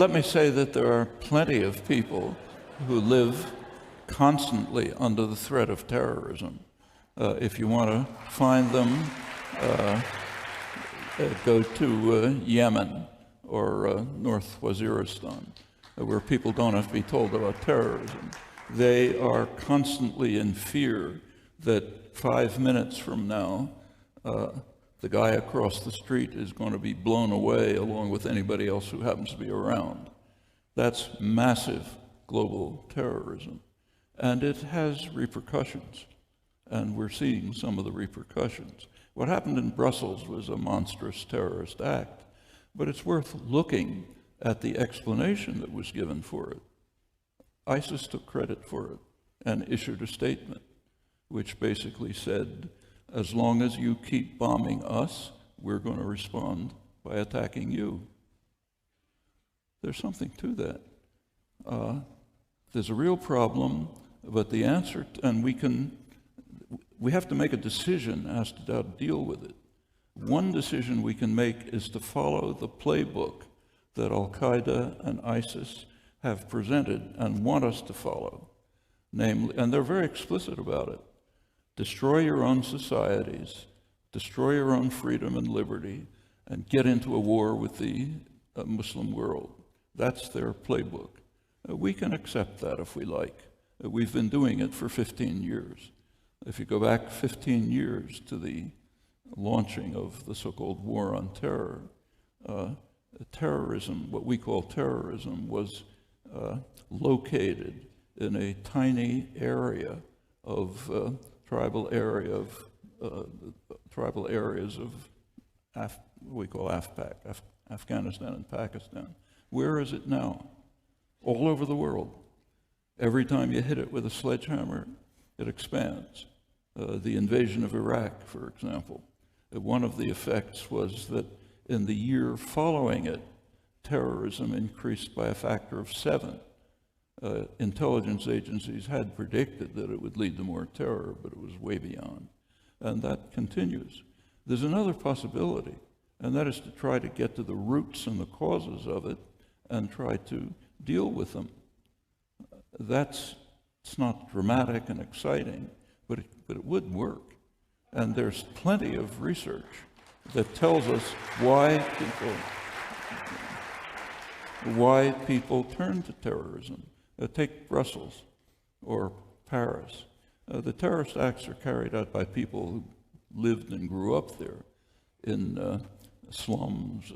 Let me say that there are plenty of people who live constantly under the threat of terrorism. If you want to find them, go to Yemen or North Waziristan, where people don't have to be told about terrorism. They are constantly in fear that 5 minutes from now, the guy across the street is going to be blown away along with anybody else who happens to be around. That's massive global terrorism. And it has repercussions. And we're seeing some of the repercussions. What happened in Brussels was a monstrous terrorist act. But it's worth looking at the explanation that was given for it. ISIS took credit for it and issued a statement which basically said, as long as you keep bombing us, we're going to respond by attacking you. There's something to that. There's a real problem, but the answer, and we have to make a decision as to how to deal with it. One decision we can make is to follow the playbook that Al-Qaeda and ISIS have presented and want us to follow. Namely, and they're very explicit about it. Destroy your own societies, destroy your own freedom and liberty, and get into a war with the Muslim world. That's their playbook. We can accept that if we like. We've been doing it for 15 years. If you go back 15 years to the launching of the so-called war on terror, terrorism, what we call terrorism, was located in a tiny area of tribal areas of what we call AFPAC, Afghanistan and Pakistan. Where is it now? All over the world. Every time you hit it with a sledgehammer, it expands. The invasion of Iraq, for example, one of the effects was that in the year following it, terrorism increased by a factor of 7. Intelligence agencies had predicted that it would lead to more terror, but it was way beyond. And that continues. There's another possibility, and that is to try to get to the roots and the causes of it and try to deal with them. It's not dramatic and exciting, but it would work. And there's plenty of research that tells us why people turn to terrorism. Take Brussels or Paris. The terrorist acts are carried out by people who lived and grew up there in slums,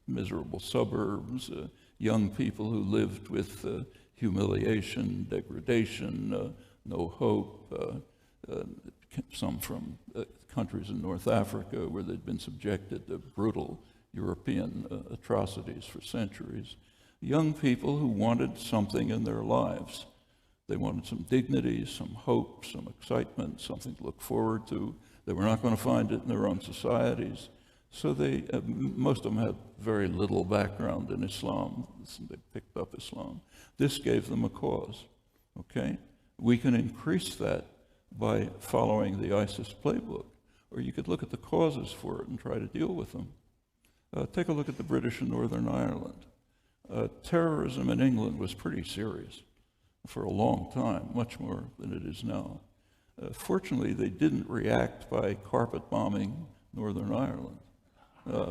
miserable suburbs, young people who lived with humiliation, degradation, no hope, some from countries in North Africa where they'd been subjected to brutal European atrocities for centuries. Young people who wanted something in their lives. They wanted some dignity, some hope, some excitement, something to look forward to. They were not going to find it in their own societies. So most of them had very little background in Islam. They picked up Islam. This gave them a cause, okay? We can increase that by following the ISIS playbook, or you could look at the causes for it and try to deal with them. Take a look at the British in Northern Ireland. Terrorism in England was pretty serious for a long time, much more than it is now. Fortunately, they didn't react by carpet bombing Northern Ireland,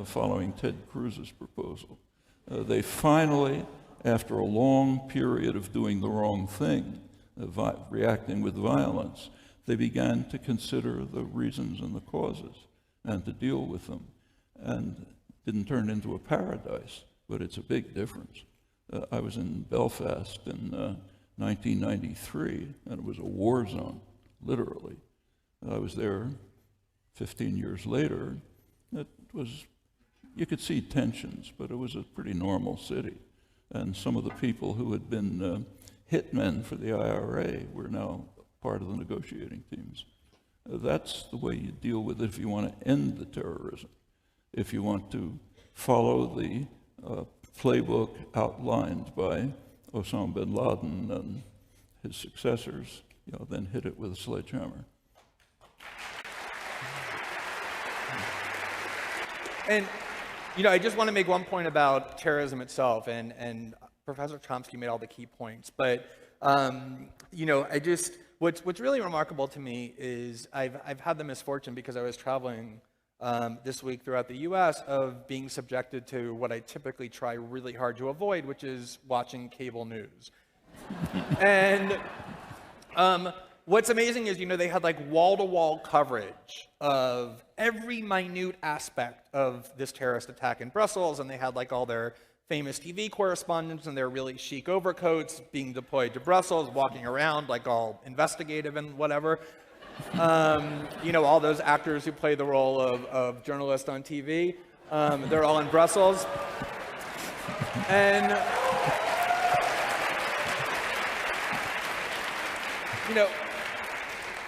following Ted Cruz's proposal. They finally, after a long period of doing the wrong thing, reacting with violence, they began to consider the reasons and the causes and to deal with them. And didn't turn into a paradise, but it's a big difference. I was in Belfast in 1993, and it was a war zone, literally. I was there 15 years later. It was, you could see tensions, but it was a pretty normal city. And some of the people who had been hitmen for the IRA were now part of the negotiating teams. That's the way you deal with it if you want to end the terrorism. If you want to follow the playbook outlined by Osama bin Laden and his successors, then hit it with a sledgehammer. And I just want to make one point about terrorism itself, and Professor Chomsky made all the key points. But what's really remarkable to me is I've had the misfortune, because I was traveling this week throughout the U.S., of being subjected to what I typically try really hard to avoid, which is watching cable news. And what's amazing is, they had like wall-to-wall coverage of every minute aspect of this terrorist attack in Brussels, and they had like all their famous TV correspondents in their really chic overcoats being deployed to Brussels, walking around like all investigative and whatever. All those actors who play the role of journalists on TV, they're all in Brussels. And,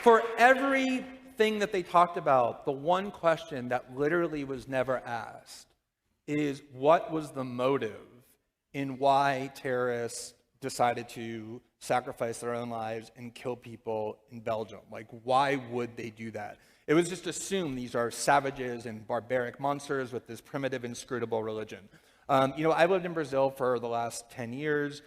for everything that they talked about, the one question that literally was never asked is, what was the motive in why terrorists decided to sacrifice their own lives and kill people in Belgium? Like, why would they do that? It was just assumed these are savages and barbaric monsters with this primitive, inscrutable religion. I've lived in Brazil for the last 10 years.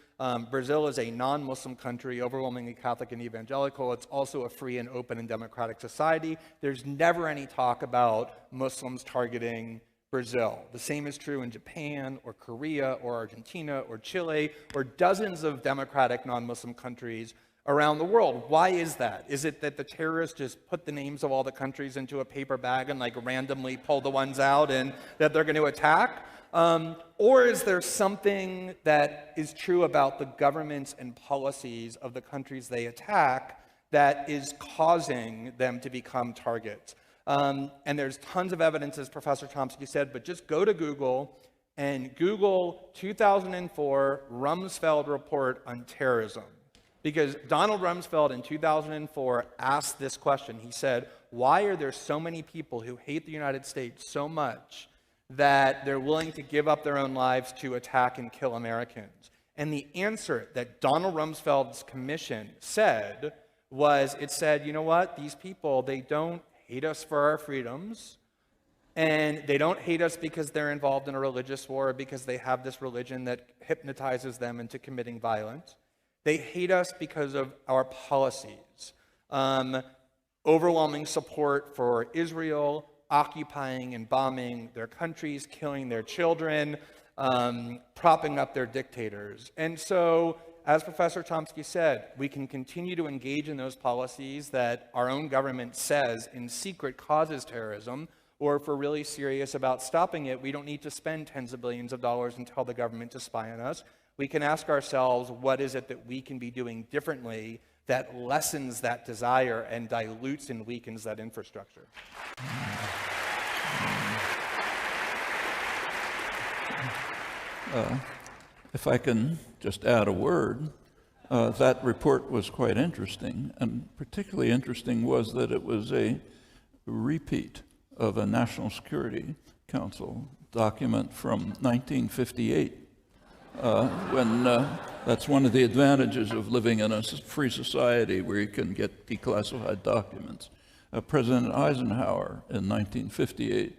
Brazil is a non-Muslim country, overwhelmingly Catholic and evangelical. It's also a free and open and democratic society. There's never any talk about Muslims targeting Brazil. The same is true in Japan or Korea or Argentina or Chile or dozens of democratic non-Muslim countries around the world. Why is that? Is it that the terrorists just put the names of all the countries into a paper bag and like randomly pull the ones out and that they're going to attack? Or is there something that is true about the governments and policies of the countries they attack that is causing them to become targets? And there's tons of evidence, as Professor Chomsky said, but just go to Google and Google 2004 Rumsfeld report on terrorism. Because Donald Rumsfeld in 2004 asked this question. He said, why are there so many people who hate the United States so much that they're willing to give up their own lives to attack and kill Americans? And the answer that Donald Rumsfeld's commission said was, it said, you know what, these people, they don't hate us for our freedoms, and they don't hate us because they're involved in a religious war or because they have this religion that hypnotizes them into committing violence. They hate us because of our policies. Overwhelming support for Israel, occupying and bombing their countries, killing their children, propping up their dictators. And so, as Professor Chomsky said, we can continue to engage in those policies that our own government says in secret causes terrorism, or if we're really serious about stopping it, we don't need to spend tens of billions of dollars and tell the government to spy on us. We can ask ourselves, what is it that we can be doing differently that lessens that desire and dilutes and weakens that infrastructure? If I can just add a word, that report was quite interesting, and particularly interesting was that it was a repeat of a National Security Council document from 1958, when that's one of the advantages of living in a free society where you can get declassified documents. President Eisenhower in 1958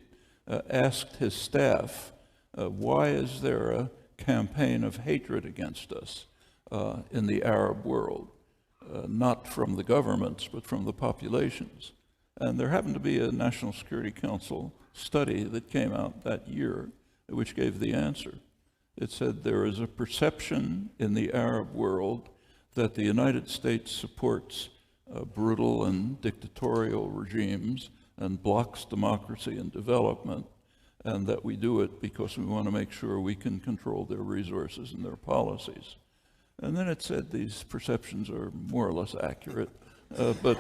asked his staff, why is there a campaign of hatred against us in the Arab world, not from the governments, but from the populations? And there happened to be a National Security Council study that came out that year, which gave the answer. It said there is a perception in the Arab world that the United States supports brutal and dictatorial regimes and blocks democracy and development, and that we do it because we want to make sure we can control their resources and their policies. And then it said these perceptions are more or less accurate, but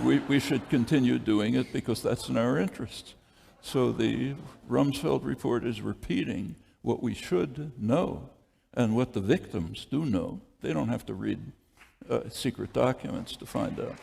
we should continue doing it because that's in our interests. So the Rumsfeld report is repeating what we should know and what the victims do know. They don't have to read secret documents to find out.